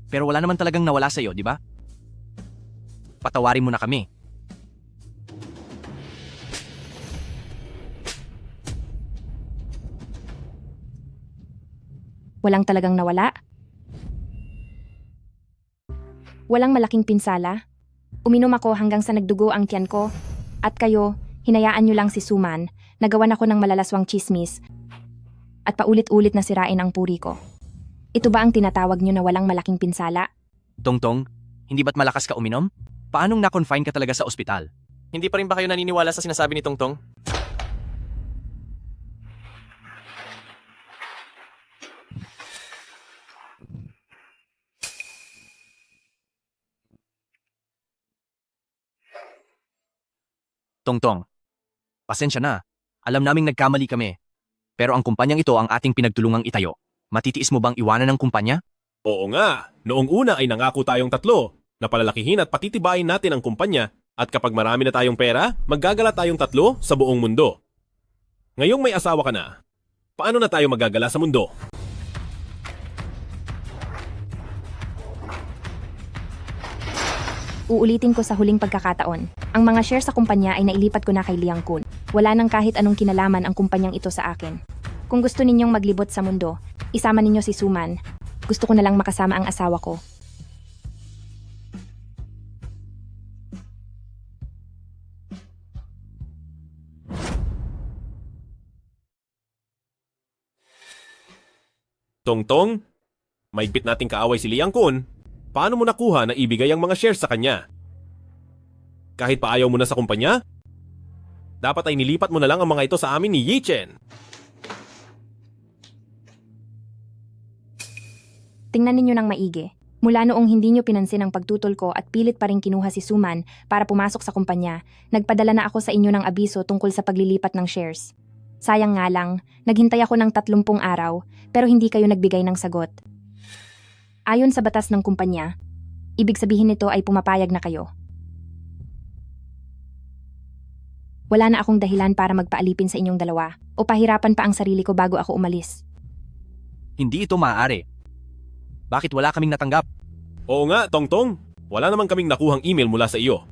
Pero wala naman talagang nawala sa'yo, di ba? Patawarin mo na kami. Walang talagang nawala? Walang malaking pinsala? Uminom ako hanggang sa nagdugo ang tiyan ko. At kayo, hinayaan niyo lang si Suman, nagawan ako ng malalaswang chismis. at paulit-ulit na sirain ang puri ko. Ito ba ang tinatawag nyo na walang malaking pinsala? Tongtong, hindi ba't malakas ka uminom? Paanong na-confine ka talaga sa ospital? Hindi pa rin ba kayo naniniwala sa sinasabi ni Tongtong? Tongtong, pasensya na. Alam naming nagkamali kami. Pero ang kumpanyang ito ang ating pinagtulungang itayo. Matitiis mo bang iwanan ng kumpanya? Oo nga, noong una ay nangako tayong tatlo na palalakihin at patitibayin natin ang kumpanya at kapag marami na tayong pera, maggagala tayong tatlo sa buong mundo. Ngayong may asawa ka na, paano na tayo maggagala sa mundo? Uulitin ko sa huling pagkakataon. Ang mga share sa kumpanya ay nailipat ko na kay Liang Kun. Wala nang kahit anong kinalaman ang kumpanyang ito sa akin. Kung gusto ninyong maglibot sa mundo, isama ninyo si Suman. Gusto ko na lang makasama ang asawa ko. Tongtong, maigpit nating kaaway si Liang Kun. Paano mo nakuha na ibigay ang mga shares sa kanya? Kahit pa ayaw mo na sa kumpanya? Dapat ay nilipat mo na lang ang mga ito sa amin ni Yi Chen. Tingnan ninyo ng maigi. Mula noong hindi nyo pinansin ang pagtutol ko at pilit pa rin kinuha si Suman para pumasok sa kumpanya, nagpadala na ako sa inyo ng abiso tungkol sa paglilipat ng shares. Sayang nga lang, naghintay ako ng 30 araw pero hindi kayo nagbigay ng sagot. Ayon sa batas ng kumpanya, ibig sabihin nito ay pumapayag na kayo. Wala na akong dahilan para magpaalipin sa inyong dalawa o pahirapan pa ang sarili ko bago ako umalis. Hindi ito maaari. Bakit wala kaming natanggap? Oo nga, Tongtong. Wala naman kaming nakuhang email mula sa iyo.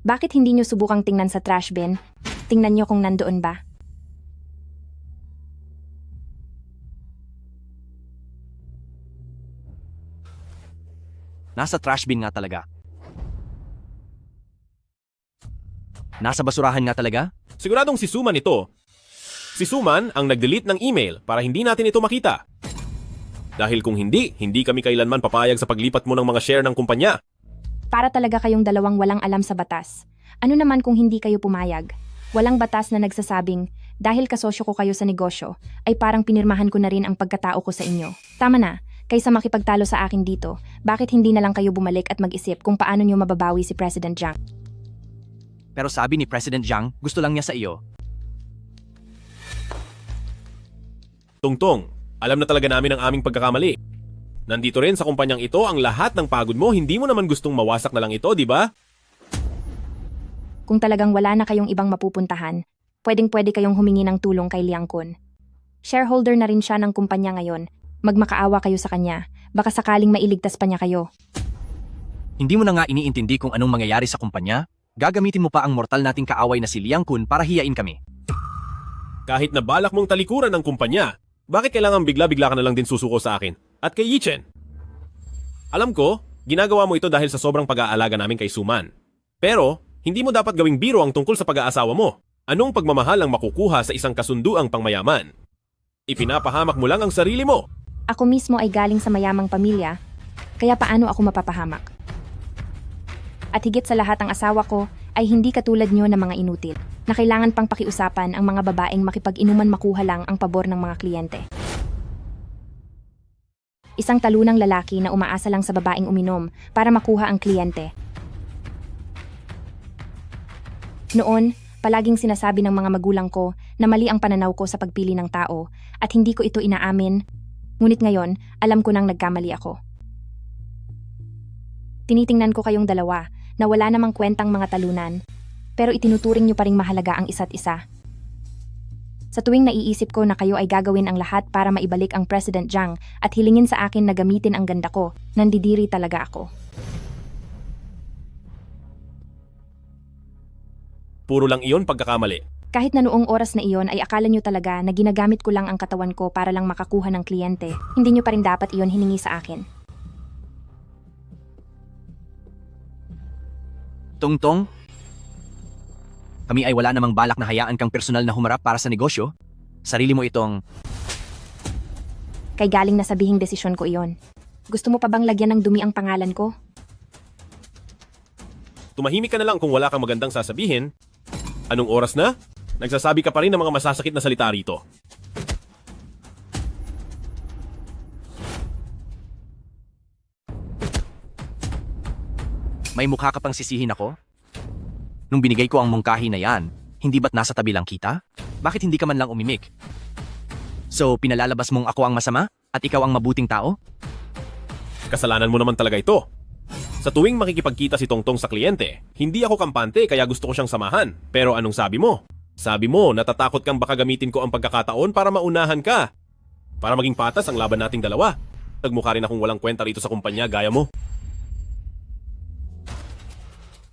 Bakit hindi nyo subukang tingnan sa trash bin? Tingnan nyo kung nandoon ba. Nasa trash bin nga talaga. Nasa basurahan nga talaga? Siguradong si Suman ito. Si Suman ang nag-delete ng email para hindi natin ito makita. Dahil kung hindi kami kailanman papayag sa paglipat mo ng mga share ng kumpanya. Para talaga kayong dalawang walang alam sa batas. Ano naman kung hindi kayo pumayag? Walang batas na nagsasabing, dahil kasosyo ko kayo sa negosyo, ay parang pinirmahan ko na rin ang pagkatao ko sa inyo. Tama na, kaysa makipagtalo sa akin dito, bakit hindi na lang kayo bumalik at mag-isip kung paano nyo mababawi si President Jiang? Pero sabi ni President Jiang, gusto lang niya sa iyo. Tongtong, alam na talaga namin ang aming pagkakamali. Nandito rin sa kumpanyang ito ang lahat ng pagod mo, hindi mo naman gustong mawasak na lang ito, di ba? Kung talagang wala na kayong ibang mapupuntahan, pwedeng-pwede kayong humingi ng tulong kay Liang Kun. Shareholder na rin siya ng kumpanya ngayon. Magmakaawa kayo sa kanya. Baka sakaling mailigtas pa niya kayo. Hindi mo na nga iniintindi kung anong mangyayari sa kumpanya? Gagamitin mo pa ang mortal nating kaaway na si Liang Kun para hiyain kami. Kahit na balak mong talikuran ng kumpanya, bakit kailangan bigla-bigla ka na lang din susuko sa akin? At kay Yi Chen? Alam ko, ginagawa mo ito dahil sa sobrang pag-aalaga namin kay Suman. Pero, hindi mo dapat gawing biro ang tungkol sa pag-aasawa mo. Anong pagmamahal ang makukuha sa isang kasunduang pangmayaman? Ipinapahamak mo lang ang sarili mo. Ako mismo ay galing sa mayamang pamilya, kaya paano ako mapapahamak? At higit sa lahat ang asawa ko ay hindi katulad nyo na mga inutil, na kailangan pang pakiusapan ang mga babaeng makipag-inuman makuha lang ang pabor ng mga kliyente. Isang talunang lalaki na umaasa lang sa babaeng uminom para makuha ang kliyente. Noon, palaging sinasabi ng mga magulang ko na mali ang pananaw ko sa pagpili ng tao at hindi ko ito inaamin. Ngunit ngayon, alam ko nang nagkamali ako. Tinitingnan ko kayong dalawa na wala namang kwentang mga talunan, pero itinuturing nyo pa ring mahalaga ang isa't isa. Sa tuwing naiisip ko na kayo ay gagawin ang lahat para maibalik ang President Jiang at hilingin sa akin na gamitin ang ganda ko, nandidiri talaga ako. Puro lang iyon pagkakamali. Kahit na noong oras na iyon ay akala nyo talaga na ginagamit ko lang ang katawan ko para lang makakuha ng kliyente, hindi nyo pa rin dapat iyon hiningi sa akin. Tongtong, kami ay wala namang balak na hayaan kang personal na humarap para sa negosyo. Sarili mo itong kay galing na sabihing desisyon ko iyon. Gusto mo pa bang lagyan ng dumi ang pangalan ko? Tumahimik ka na lang kung wala kang magandang sasabihin. Anong oras na? Nagsasabi ka pa rin ng mga masasakit na salita rito. May mukha ka pang sisihin ako? Nung binigay ko ang mungkahi na yan, hindi ba't nasa tabi lang kita? Bakit hindi ka man lang umimik? So, pinalalabas mong ako ang masama at ikaw ang mabuting tao? Kasalanan mo naman talaga ito. Sa tuwing makikipagkita si Tongtong sa kliyente, hindi ako kampante kaya gusto ko siyang samahan. Pero anong sabi mo? Sabi mo, natatakot kang baka gamitin ko ang pagkakataon para maunahan ka. Para maging patas ang laban nating dalawa. Nagmukha rin akong walang kwenta rito sa kumpanya gaya mo.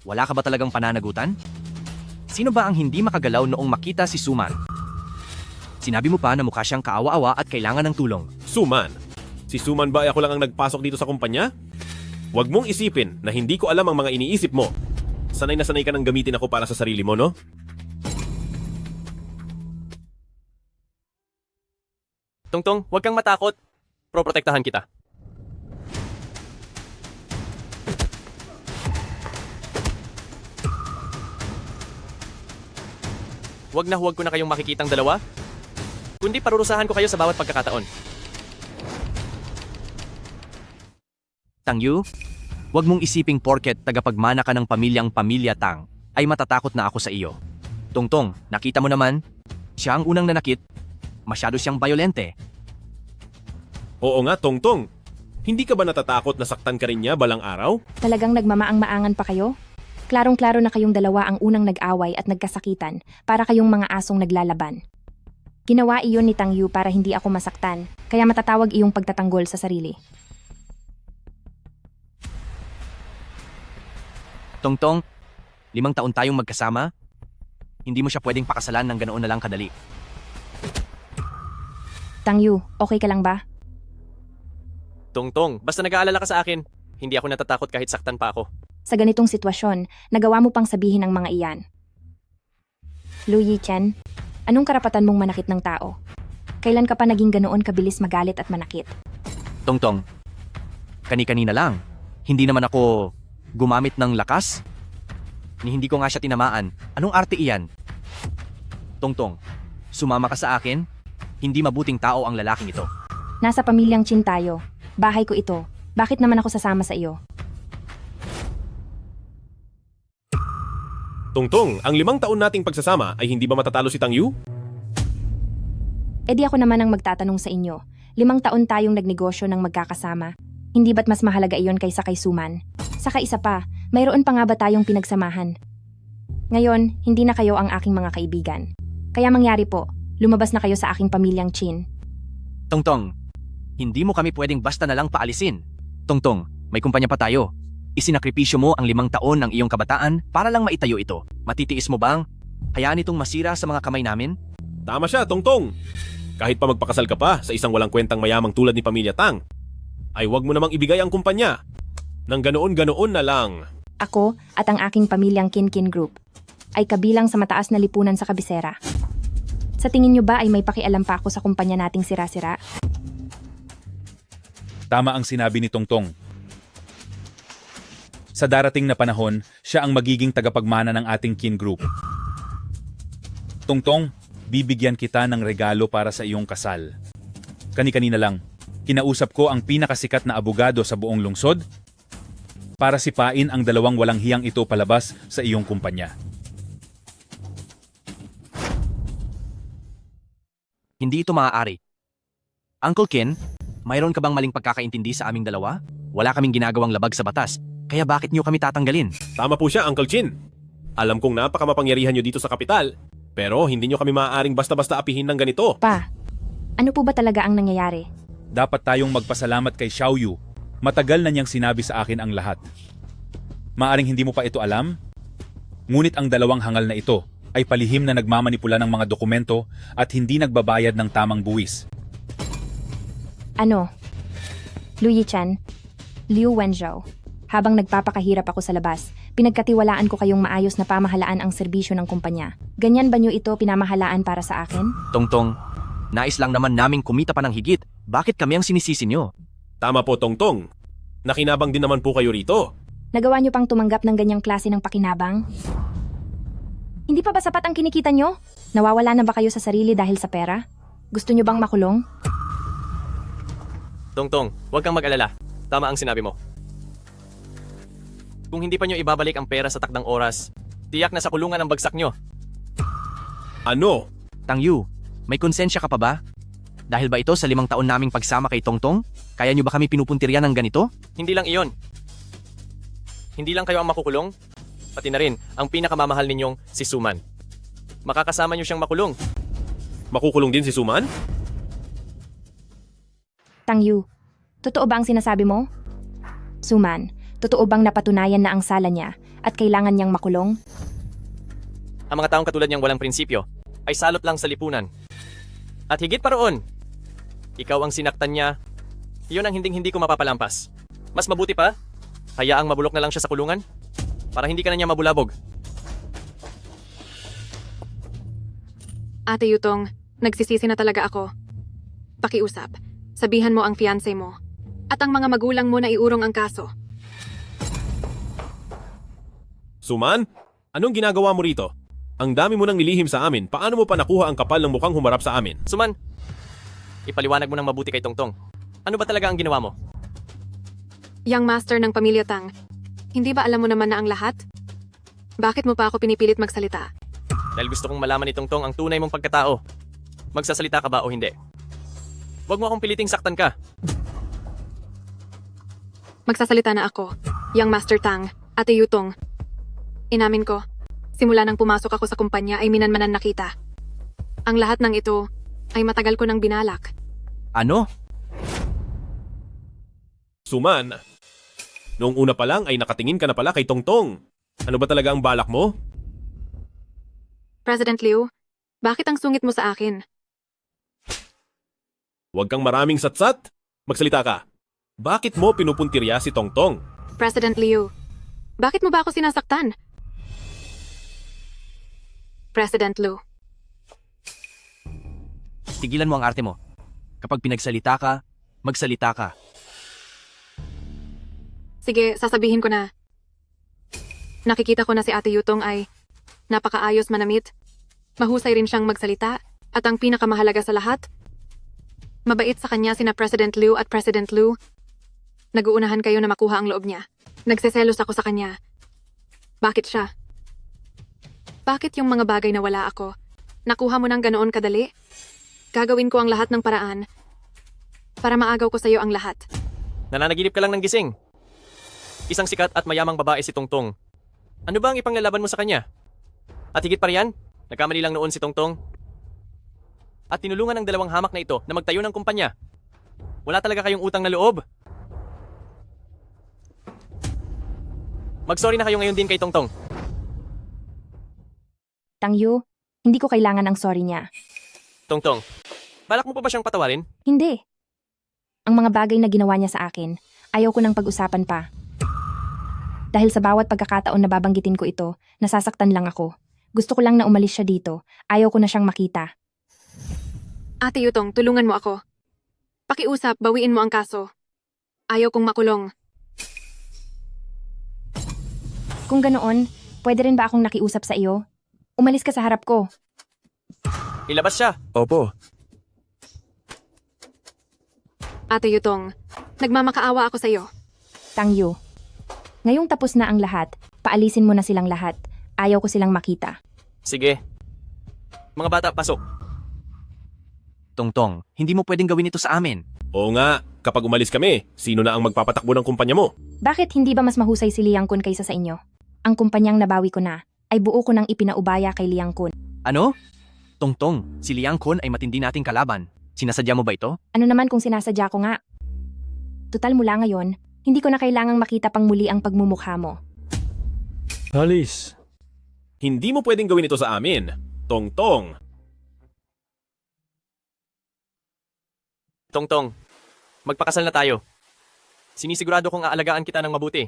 Wala ka ba talagang pananagutan? Sino ba ang hindi makagalaw noong makita si Suman? Sinabi mo pa na mukha siyang kaawa-awa at kailangan ng tulong. Suman? Si Suman ba ay ako lang ang nagpasok dito sa kumpanya? Huwag mong isipin na hindi ko alam ang mga iniisip mo. Sanay na sanay ka nang gamitin ako para sa sarili mo, no? Tongtong, huwag kang matakot. Proprotektahan kita. Huwag ko na kayong makikitang dalawa. Kundi parurusahan ko kayo sa bawat pagkakataon. Tangyu, huwag mong isiping porket tagapagmana ka ng pamilya Tang ay matatakot na ako sa iyo. Tongtong, nakita mo naman, siya ang unang nanakit. Masyado siyang bayolente. Oo nga, Tongtong. Hindi ka ba natatakot na saktan ka rin niya balang araw? Talagang nagmamaang-maangan pa kayo? Klarong-klaro na kayong dalawa ang unang nag-away at nagkasakitan para kayong mga asong naglalaban. Ginawa iyon ni Tangyu para hindi ako masaktan, kaya matatawag iyong pagtatanggol sa sarili. Tongtong, 5 taon tayong magkasama. Hindi mo siya pwedeng pakasalan ng ganoon na lang kadali. Tangyu, okay ka lang ba? Tongtong, basta nag-aalala ka sa akin, hindi ako natatakot kahit saktan pa ako. Sa ganitong sitwasyon, nagawa mo pang sabihin ang mga iyan. Lu Yichen, anong karapatan mong manakit ng tao? Kailan ka pa naging ganoon kabilis magalit at manakit? Tongtong, kani-kanina lang. Hindi naman ako gumamit ng lakas? Ni hindi ko nga siya tinamaan. Anong arte iyan? Tongtong, sumama ka sa akin? Hindi mabuting tao ang lalaking ito. Nasa pamilyang Chin tayo. Bahay ko ito. Bakit naman ako sasama sa iyo? Tongtong, ang 5 taon nating pagsasama ay hindi ba matatalo si Tangyu? E di ako naman ang magtatanong sa inyo. 5 taon tayong nagnegosyo ng magkakasama. Hindi ba't mas mahalaga iyon kaysa kay Suman? Saka isa pa, mayroon pa nga ba tayong pinagsamahan? Ngayon, hindi na kayo ang aking mga kaibigan. Kaya mangyari po, lumabas na kayo sa aking pamilyang Chin. Tongtong, hindi mo kami pwedeng basta na lang paalisin. Tongtong, may kumpanya pa tayo. Isinakripisyo mo ang 5 taon ng iyong kabataan para lang maitayo ito. Matitiis mo bang hayaan itong masira sa mga kamay namin? Tama siya, Tongtong. Kahit pa magpakasal ka pa sa isang walang kwentang mayamang tulad ni Pamilya Tang, ay huwag mo namang ibigay ang kumpanya. Nang ganoon-ganoon na lang. Ako at ang aking pamilyang Kin Group ay kabilang sa mataas na lipunan sa kabisera. Sa tingin nyo ba ay may pakialam pa ako sa kumpanya nating sira-sira? Tama ang sinabi ni Tongtong. Sa darating na panahon, siya ang magiging tagapagmana ng ating Kin Group. Tongtong, bibigyan kita ng regalo para sa iyong kasal. Kani-kanina lang, kinausap ko ang pinakasikat na abogado sa buong lungsod para sipain ang 2 walang hiyang ito palabas sa iyong kumpanya. Hindi ito maaari. Uncle Ken, mayroon ka bang maling pagkakaintindi sa aming dalawa? Wala kaming ginagawang labag sa batas, kaya bakit niyo kami tatanggalin? Tama po siya, Uncle Chin. Alam kong napakamapangyarihan niyo dito sa kapital, pero hindi niyo kami maaaring basta-basta apihin ng ganito. Pa, ano po ba talaga ang nangyayari? Dapat tayong magpasalamat kay Xiaoyu. Matagal na niyang sinabi sa akin ang lahat. Maaring hindi mo pa ito alam, ngunit ang 2 hangal na ito ay palihim na nagmamanipula ng mga dokumento at hindi nagbabayad ng tamang buwis. Ano? Lu Yichan, Liu Wenzhou. Habang nagpapakahirap ako sa labas, pinagkatiwalaan ko kayong maayos na pamahalaan ang serbisyo ng kumpanya. Ganyan ba niyo ito pinamahalaan para sa akin? Tongtong, nais lang naman naming kumita pa ng higit Bakit kami ang sinisisi nyo? Tama po, Tongtong. Nakinabang din naman po kayo rito. Nagawa niyo pang tumanggap ng ganyang klase ng pakinabang? Hindi pa ba sapat ang kinikita niyo? Nawawala na ba kayo sa sarili dahil sa pera? Gusto niyo bang makulong? Tongtong, huwag kang mag-alala. Tama ang sinabi mo. Kung hindi pa nyo ibabalik ang pera sa takdang oras, tiyak na sa kulungan ang bagsak nyo. Ano? Tang Yu, may konsensya ka pa ba? Dahil ba ito sa 5 taon naming pagsama kay Tongtong? Kaya nyo ba kami pinupuntirya ng ganito? Hindi lang iyon. Hindi lang kayo ang makukulong, pati na rin ang pinakamamahal ninyong si Suman. Makakasama nyo siyang makulong. Makukulong din si Suman? Tang Yu, totoo ba ang sinasabi mo? Suman, totoo bang napatunayan na ang sala niya at kailangan niyang makulong? Ang mga taong katulad niyang walang prinsipyo ay salot lang sa lipunan. At higit pa roon, ikaw ang sinaktan niya, iyon ang hinding-hindi ko mapapalampas. Mas mabuti pa, hayaang mabulok na lang siya sa kulungan para hindi ka na niya mabulabog. Ate Yutong, nagsisisi na talaga ako. Pakiusap, sabihan mo ang fiancé mo. At ang mga magulang mo na iurong ang kaso. Suman? Anong ginagawa mo rito? Ang dami mo nang nilihim sa amin. Paano mo pa nakuha ang kapal ng mukhang humarap sa amin? Suman, ipaliwanag mo ng mabuti kay Tongtong. Ano ba talaga ang ginawa mo? Young master ng pamilya Tang, hindi ba alam mo naman na ang lahat? Bakit mo pa ako pinipilit magsalita? Dahil gusto kong malaman ni Tongtong ang tunay mong pagkatao. Magsasalita ka ba o hindi? Huwag mo akong piliting saktan ka. Magsasalita na ako. Young master Tang, Ate Yutong. Inamin ko, simula nang pumasok ako sa kumpanya ay minanmanan nakita. Ang lahat ng ito ay matagal ko nang binalak. Ano? Suman, noong una pa lang ay nakatingin ka na pala kay Tongtong. Ano ba talaga ang balak mo? President Liu, bakit ang sungit mo sa akin? Huwag kang maraming satsat. Magsalita ka. Bakit mo pinupuntirya si Tongtong? President Liu, bakit mo ba ako sinasaktan? President Liu. Tigilan mo ang arte mo. Kapag pinagsalita ka, magsalita ka. Sige, sasabihin ko na. Nakikita ko na si Ate Yutong ay napakaayos manamit. Mahusay rin siyang magsalita. At ang pinakamahalaga sa lahat, mabait sa kanya sina President Liu at President Liu. Naguunahan kayo na makuha ang loob niya. Nagseselos ako sa kanya. Bakit siya? Bakit yung mga bagay na wala ako? Nakuha mo ng ganoon kadali? Gagawin ko ang lahat ng paraan para maagaw ko sa iyo ang lahat. Nananaginip ka lang ng gising. Isang sikat at mayamang babae si Tongtong. Ano ba ang ipanglalaban mo sa kanya? At higit pa riyan, nagkamali lang noon si Tongtong. At tinulungan ng 2 hamak na ito na magtayo ng kumpanya. Wala talaga kayong utang na loob. Mag-sorry na kayo ngayon din kay Tongtong. Tang Yu, hindi ko kailangan ang sorry niya. Tongtong, balak mo pa ba siyang patawarin? Hindi. Ang mga bagay na ginawa niya sa akin, ayaw ko nang pag-usapan pa. Dahil sa bawat pagkakataon na babanggitin ko ito, nasasaktan lang ako. Gusto ko lang na umalis siya dito. Ayaw ko na siyang makita. Ate Yutong, tulungan mo ako. Pakiusap, bawiin mo ang kaso. Ayaw kong makulong. Kung ganoon, pwede rin ba akong nakiusap sa iyo? Umalis ka sa harap ko. Ilabas siya. Opo. Ate Yutong, nagmamakaawa ako sa iyo. Tang Yu, ngayong tapos na ang lahat, paalisin mo na silang lahat. Ayaw ko silang makita. Sige. Mga bata, pasok. Tongtong, hindi mo pwedeng gawin ito sa amin. Oo nga, kapag umalis kami, sino na ang magpapatakbo ng kumpanya mo? Bakit hindi ba mas mahusay si Liang Kun kaysa sa inyo? Ang kumpanyang nabawi ko na, ay buo ko nang ipinaubaya kay Liang Kun. Ano? Tongtong, si Liang Kun ay matindi nating kalaban. Sinasadya mo ba ito? Ano naman kung sinasadya ko nga? Tutal mula ngayon, hindi ko na kailangang makita pang muli ang pagmumukha mo. Alis. Hindi mo pwedeng gawin ito sa amin. Tongtong. Tongtong, magpakasal na tayo. Sinisigurado kong aalagaan kita ng mabuti.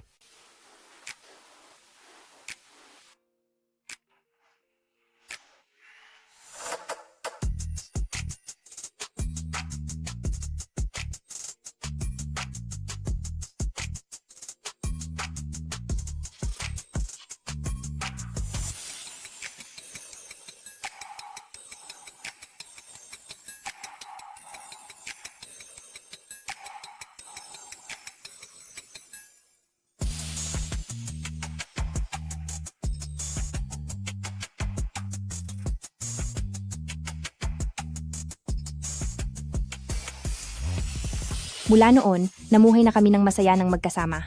Mula noon, namuhay na kami ng masaya ng magkasama.